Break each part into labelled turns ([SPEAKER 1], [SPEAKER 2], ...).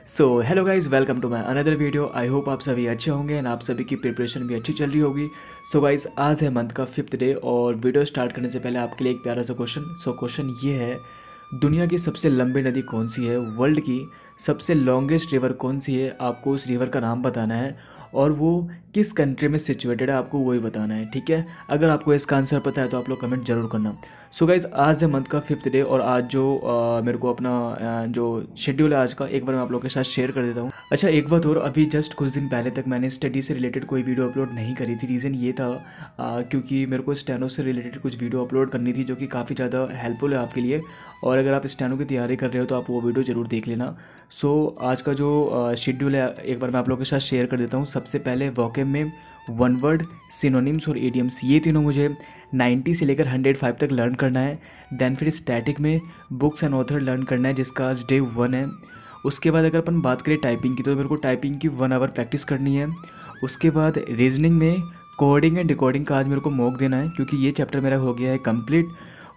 [SPEAKER 1] So hello guys, welcome to my another video. I hope आप सभी अच्छे होंगे एंड आप सभी की प्रिपरेशन भी अच्छी चल रही होगी। सो गाइज, आज है मंथ का 5th डे और वीडियो स्टार्ट करने से पहले आपके लिए एक प्यारा सा क्वेश्चन। क्वेश्चन ये है, दुनिया की सबसे लंबी नदी कौन सी है? वर्ल्ड की सबसे लॉन्गेस्ट रिवर कौन सी है? आपको उस रिवर का नाम बताना है और वो किस कंट्री में सिचुएटेड है, आपको वही बताना है। ठीक है, अगर आपको इसका आंसर पता है तो आप लोग कमेंट जरूर करना। सो गाइज, आज है मंथ का 5th डे और आज जो मेरे को अपना जो शेड्यूल है आज का, एक बार मैं आप लोग के साथ शेयर कर देता हूँ। अच्छा, एक बात और, अभी जस्ट कुछ दिन पहले तक मैंने स्टडी से रिलेटेड कोई वीडियो अपलोड नहीं करी थी। रीज़न ये था क्योंकि मेरे को स्टेनो से रिलेटेड कुछ वीडियो अपलोड करनी थी जो कि काफ़ी ज़्यादा हेल्पफुल है आपके लिए। और अगर आप स्टेनो की तैयारी कर रहे हो तो आप वो वीडियो ज़रूर देख लेना। आज का जो शेड्यूल है एक बार मैं आप लोगों के साथ शेयर कर देता हूँ। सबसे पहले वोकेब में वन वर्ड, सिनोनिम्स और इडियम्स, ये तीनों मुझे 90 से लेकर 105 तक लर्न करना है। देन फिर स्टैटिक में बुक्स एंड ऑथर लर्न करना है जिसका आज डे 1 है। उसके बाद अगर अपन बात करें टाइपिंग की तो मेरे को टाइपिंग की 1 आवर प्रैक्टिस करनी है। उसके बाद रीजनिंग में कोडिंग एंड डिकोडिंग का आज मेरे को मॉक देना है क्योंकि ये चैप्टर मेरा हो गया है कंप्लीट।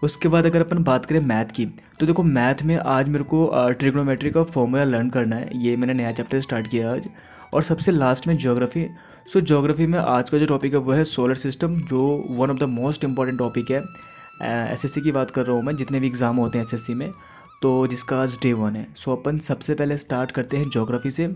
[SPEAKER 1] उसके बाद अगर अपन बात करें मैथ की तो देखो, मैथ में आज मेरे को ट्रिग्नोमेट्री का फॉर्मूला लर्न करना है। ये मैंने नया चैप्टर स्टार्ट किया आज। और सबसे लास्ट में ज्योग्राफी। ज्योग्राफी में आज का जो टॉपिक है वो है सोलर सिस्टम, जो one of the most important topic है। एसएससी की बात कर रहा हूँ मैं, जितने भी एग्ज़ाम होते हैं एसएससी में, तो जिसका आज डे 1 है। अपन सबसे पहले स्टार्ट करते हैं ज्योग्राफी से।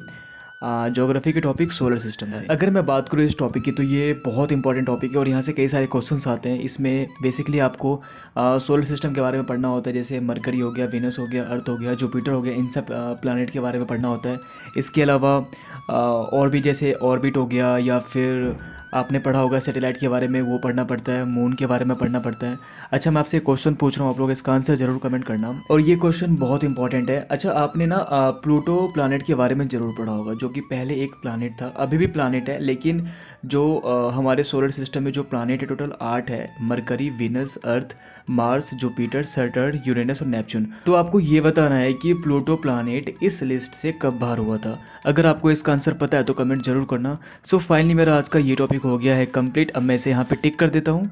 [SPEAKER 1] ज्योग्राफी के टॉपिक सोलर सिस्टम से। अगर मैं बात करूँ इस टॉपिक की तो ये बहुत इंपॉर्टेंट टॉपिक है और यहाँ से कई सारे क्वेश्चंस आते हैं। इसमें बेसिकली आपको सोलर सिस्टम के बारे में पढ़ना होता है, जैसे मरकरी हो गया, वेनस हो गया, अर्थ हो गया, जुपिटर हो गया, इन सब प्लानट के बारे में पढ़ना होता है। इसके अलावा और भी जैसे ऑर्बिट हो गया, या फिर आपने पढ़ा होगा सैटेलाइट के बारे में, वो पढ़ना पड़ता है। मून के बारे में पढ़ना पड़ता है। अच्छा, मैं आपसे एक क्वेश्चन पूछ रहा हूँ, आप लोग इसका आंसर ज़रूर कमेंट करना। और ये क्वेश्चन बहुत इंपॉर्टेंट है। अच्छा, आपने ना प्लूटो प्लानट के बारे में ज़रूर पढ़ा होगा, जो कि पहले एक प्लानट था, अभी भी प्लानट है, लेकिन जो हमारे सोलर सिस्टम में जो प्लानट है टोटल 8 है। मरकरी, वीनस, अर्थ, मार्स, जुपिटर, सैटर्न, यूरेनस और नेपच्यून। तो आपको ये बताना है कि प्लूटो प्लानट इस लिस्ट से कब बाहर हुआ था। अगर आपको इसका आंसर पता है तो कमेंट जरूर करना। फाइनली मेरा आज का ये टॉपिक हो गया है कंप्लीट। अब मैं इसे यहाँ पे टिक कर देता हूँ।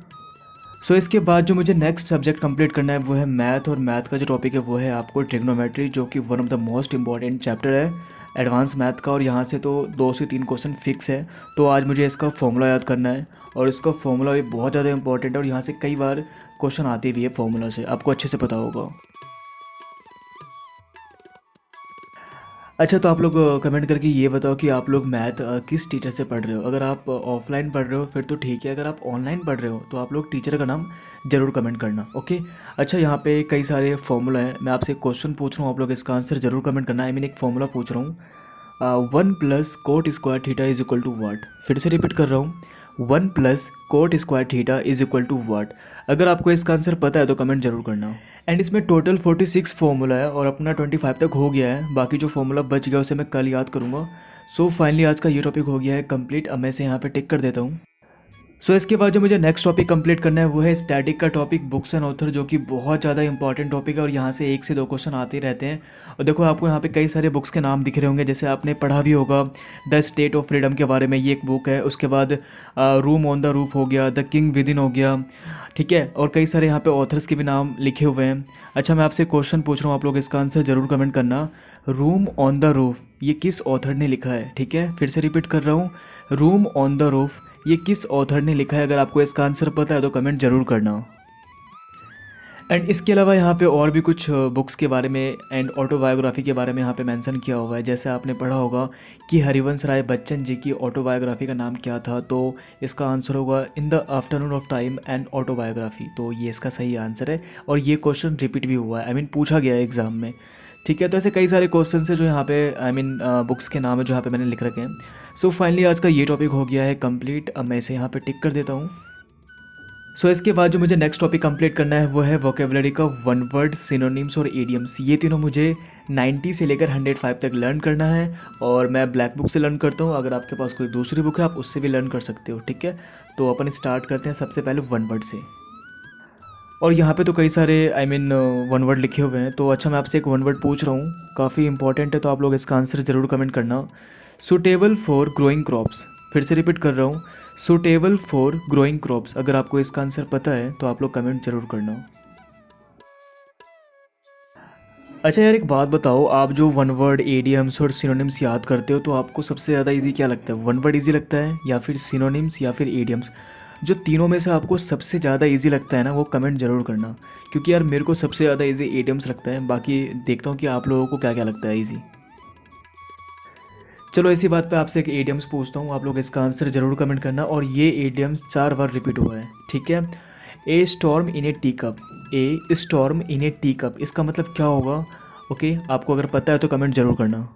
[SPEAKER 1] इसके बाद जो मुझे नेक्स्ट सब्जेक्ट कंप्लीट करना है वो है मैथ। और मैथ का जो टॉपिक है वो है आपको ट्रिग्नोमेट्री, जो कि one of the most important chapter है एडवांस मैथ का। और यहाँ से तो 2 से 3 क्वेश्चन फिक्स है। तो आज मुझे इसका फॉर्मूला याद करना है और इसका फॉर्मूला भी बहुत ज़्यादा इंपॉर्टेंट है और यहाँ से कई बार क्वेश्चन आते भी है फॉर्मूला से, आपको अच्छे से पता होगा। अच्छा, तो आप लोग कमेंट करके ये बताओ कि आप लोग मैथ किस टीचर से पढ़ रहे हो। अगर आप ऑफलाइन पढ़ रहे हो फिर तो ठीक है, अगर आप ऑनलाइन पढ़ रहे हो तो आप लोग टीचर का नाम ज़रूर कमेंट करना। ओके। अच्छा, यहाँ पे कई सारे फॉर्मूला हैं। मैं आपसे एक क्वेश्चन पूछ रहा हूँ, आप लोग इसका आंसर ज़रूर कमेंट करना। एक फॉर्मूला पूछ रहा हूँ, 1 plus cot square theta is equal to what. फिर से रिपीट कर रहा हूँ, 1 plus cot square theta is equal to what. अगर आपको इसका आंसर पता है तो कमेंट जरूर करना। एंड इसमें टोटल 46 फॉर्मूला है और अपना 25 तक हो गया है। बाकी जो फॉर्मूला बच गया उसे मैं कल याद करूँगा। फाइनली आज का ये टॉपिक हो गया है कंप्लीट। अब मैं इसे यहाँ पे टिक कर देता हूँ। इसके बाद जो मुझे नेक्स्ट टॉपिक कंप्लीट करना है वो है स्टैटिक का टॉपिक, बुक्स एंड ऑथर, जो कि बहुत ज़्यादा इंपॉर्टेंट टॉपिक है और यहाँ से 1 से 2 क्वेश्चन आते ही रहते हैं। और देखो, आपको यहाँ पे कई सारे बुक्स के नाम दिख रहे होंगे, जैसे आपने पढ़ा भी होगा द स्टेट ऑफ फ्रीडम के बारे में, ये एक बुक है। उसके बाद रूम ऑन द रूफ हो गया, द किंग विद इन हो गया, ठीक है। और कई सारे यहाँ पे ऑथर्स के भी नाम लिखे हुए हैं। अच्छा, मैं आपसे क्वेश्चन पूछ रहा हूँ, आप लोग इसका आंसर ज़रूर कमेंट करना। रूम ऑन द रूफ ये किस ऑथर ने लिखा है? ठीक है, फिर से रिपीट कर रहा हूँ, रूम ऑन द रूफ ये किस ऑथर ने लिखा है? अगर आपको इसका आंसर पता है तो कमेंट जरूर करना। एंड इसके अलावा यहाँ पे और भी कुछ बुक्स के बारे में एंड ऑटोबायोग्राफी के बारे में यहाँ पे मेंशन किया हुआ है। जैसे आपने पढ़ा होगा कि हरिवंश राय बच्चन जी की ऑटोबायोग्राफी का नाम क्या था, तो इसका आंसर होगा in the afternoon of time and autobiography. तो ये इसका सही आंसर है और ये क्वेश्चन रिपीट भी हुआ है, पूछा गया है एग्जाम में। ठीक है, तो ऐसे कई सारे क्वेश्चन है जो यहाँ पे बुक्स के नाम है जो यहाँ पे मैंने लिख रखे हैं। फाइनली आज का ये टॉपिक हो गया है कंप्लीट। अब मैं इसे यहाँ पे टिक कर देता हूँ। इसके बाद जो मुझे नेक्स्ट टॉपिक कंप्लीट करना है वो है वोकेबलरी का वन वर्ड, सिनोनिम्स और इडियम्स। ये तीनों मुझे 90 से लेकर 105 तक लर्न करना है और मैं ब्लैक बुक से लर्न करता हूँ। अगर आपके पास कोई दूसरी बुक है आप उससे भी लर्न कर सकते हो। ठीक है, तो अपन स्टार्ट करते हैं सबसे पहले वन वर्ड से। और यहाँ पे तो कई सारे वन वर्ड लिखे हुए हैं। तो अच्छा, मैं आपसे एक वन वर्ड पूछ रहा हूँ, काफ़ी इंपॉर्टेंट है, तो आप लोग इसका आंसर ज़रूर कमेंट करना। Suitable for growing crops. फिर से रिपीट कर रहा हूँ, सुटेबल फॉर ग्रोइंग क्रॉप्स। अगर आपको इसका आंसर पता है तो आप लोग कमेंट जरूर करना। अच्छा यार, एक बात बताओ, आप जो वन वर्ड एडियम्स और सिनोनिम्स याद करते हो तो आपको सबसे ज़्यादा इजी क्या लगता है? वन वर्ड इजी लगता है या फिर सिनोनिम्स या फिर एडियम्स? जो तीनों में से आपको सबसे ज़्यादा इजी लगता है ना, वो कमेंट ज़रूर करना, क्योंकि यार मेरे को सबसे ज़्यादा इजी एडियम्स लगता है। बाकी देखता हूँ कि आप लोगों को क्या क्या लगता है इजी। चलो इसी बात पे आपसे एक एडियम्स पूछता हूँ, आप लोग इसका आंसर ज़रूर कमेंट करना। और ये एडियम्स 4 बार रिपीट हुआ है, ठीक है? ए storm in A tea cup, A storm in A tea cup, इसका मतलब क्या होगा? ओके, आपको अगर पता है तो कमेंट ज़रूर करना।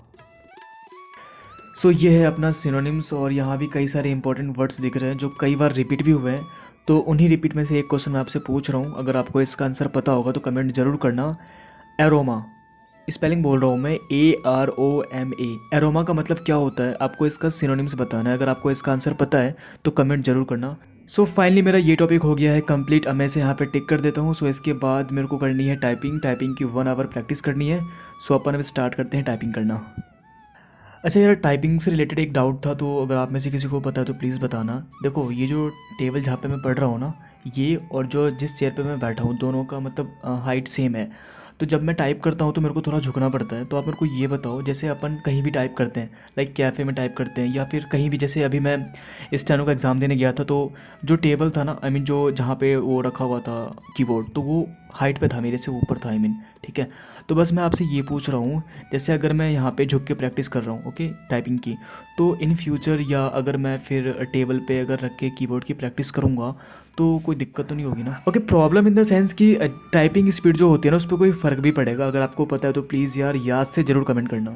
[SPEAKER 1] सो ये है अपना सिनोनिम्स, और यहाँ भी कई सारे इंपॉर्टेंट वर्ड्स दिख रहे हैं जो कई बार रिपीट भी हुए हैं। तो उन्हीं रिपीट में से एक क्वेश्चन मैं आपसे पूछ रहा हूँ, अगर आपको इसका आंसर पता होगा तो कमेंट ज़रूर करना। एरोमा, स्पेलिंग बोल रहा हूँ मैं, AROMA। एरोमा का मतलब क्या होता है? आपको इसका सिनोनिम्स बताना है। अगर आपको इसका आंसर पता है तो कमेंट जरूर करना। सो फाइनली मेरा ये टॉपिक हो गया है कंप्लीट। अब मैं इसे यहाँ पे टिक कर देता हूँ। सो इसके बाद मेरे को करनी है टाइपिंग की 1 आवर प्रैक्टिस करनी है। सो अपन अब स्टार्ट करते हैं टाइपिंग करना। अच्छा यार, टाइपिंग से रिलेटेड एक डाउट था, तो अगर आप में से किसी को पता है तो प्लीज़ बताना। देखो, ये जो टेबल जहाँ पे मैं पढ़ रहा हूँ ना, ये और जो जिस चेयर पे मैं बैठा हूँ, दोनों का मतलब हाइट सेम है। तो जब मैं टाइप करता हूँ तो मेरे को थोड़ा झुकना पड़ता है। तो आप मेरे को ये बताओ, जैसे अपन कहीं भी टाइप करते हैं, लाइक कैफ़े में टाइप करते हैं या फिर कहीं भी, जैसे अभी मैं स्टेनो का एग्ज़ाम देने गया था, तो जो टेबल था ना, आई मीन जो जहाँ पे वो रखा हुआ था कीबोर्ड, तो वो हाइट पे था, मेरे से ऊपर था, आई मीन, ठीक है? तो बस मैं आपसे ये पूछ रहा हूँ, जैसे अगर मैं यहाँ पे झुक के प्रैक्टिस कर रहा हूँ, ओके, टाइपिंग की, तो इन फ्यूचर या अगर मैं फिर टेबल पे अगर रख के कीबोर्ड की प्रैक्टिस करूँगा तो कोई दिक्कत तो नहीं होगी ना? Okay, problem in the sense कि टाइपिंग स्पीड जो होती है ना, उस पर कोई फ़र्क भी पड़ेगा। अगर आपको पता है तो प्लीज़ यार याद से ज़रूर कमेंट करना।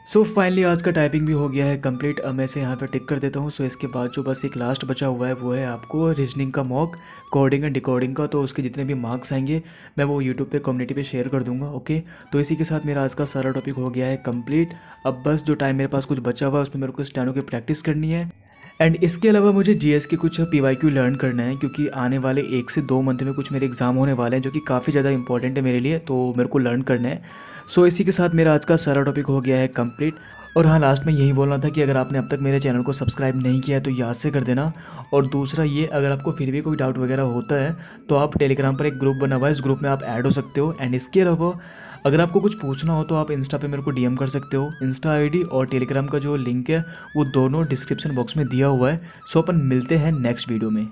[SPEAKER 1] सो फाइनली आज का टाइपिंग भी हो गया है कंप्लीट। अब मैं इसे यहाँ पे टिक कर देता हूँ। सो इसके बाद जो बस एक लास्ट बचा हुआ है वो है आपको रीजनिंग का मॉक, कोडिंग एंड डिकोडिंग का। तो उसके जितने भी मार्क्स आएंगे मैं वो यूट्यूब पे कम्युनिटी पे शेयर कर दूंगा, ओके? तो इसी के साथ मेरा आज का सारा टॉपिक हो गया है कंप्लीट। अब बस जो टाइम मेरे पास कुछ बचा हुआ है उसमें मेरे को स्टेनो की प्रैक्टिस करनी है। एंड इसके अलावा मुझे जीएस के कुछ PYQ लर्न करना है, क्योंकि आने वाले 1 से 2 मंथ में कुछ मेरे एग्ज़ाम होने वाले हैं जो कि काफ़ी ज़्यादा इंपॉर्टेंट है मेरे लिए, तो मेरे को लर्न करना है। सो इसी के साथ मेरा आज का सारा टॉपिक हो गया है कंप्लीट। और हाँ, लास्ट में यही बोलना था कि अगर आपने अब तक मेरे चैनल को सब्सक्राइब नहीं किया है तो याद से कर देना। और दूसरा ये, अगर आपको फिर भी कोई डाउट वगैरह होता है तो आप टेलीग्राम पर एक ग्रुप बना हुआ है, इस ग्रुप में आप ऐड हो सकते हो। एंड इसके अलावा अगर आपको कुछ पूछना हो तो आप इंस्टा पे मेरे को DM कर सकते हो। इंस्टा आईडी और टेलीग्राम का जो लिंक है वो दोनों डिस्क्रिप्शन बॉक्स में दिया हुआ है। सो अपन मिलते हैं नेक्स्ट वीडियो में।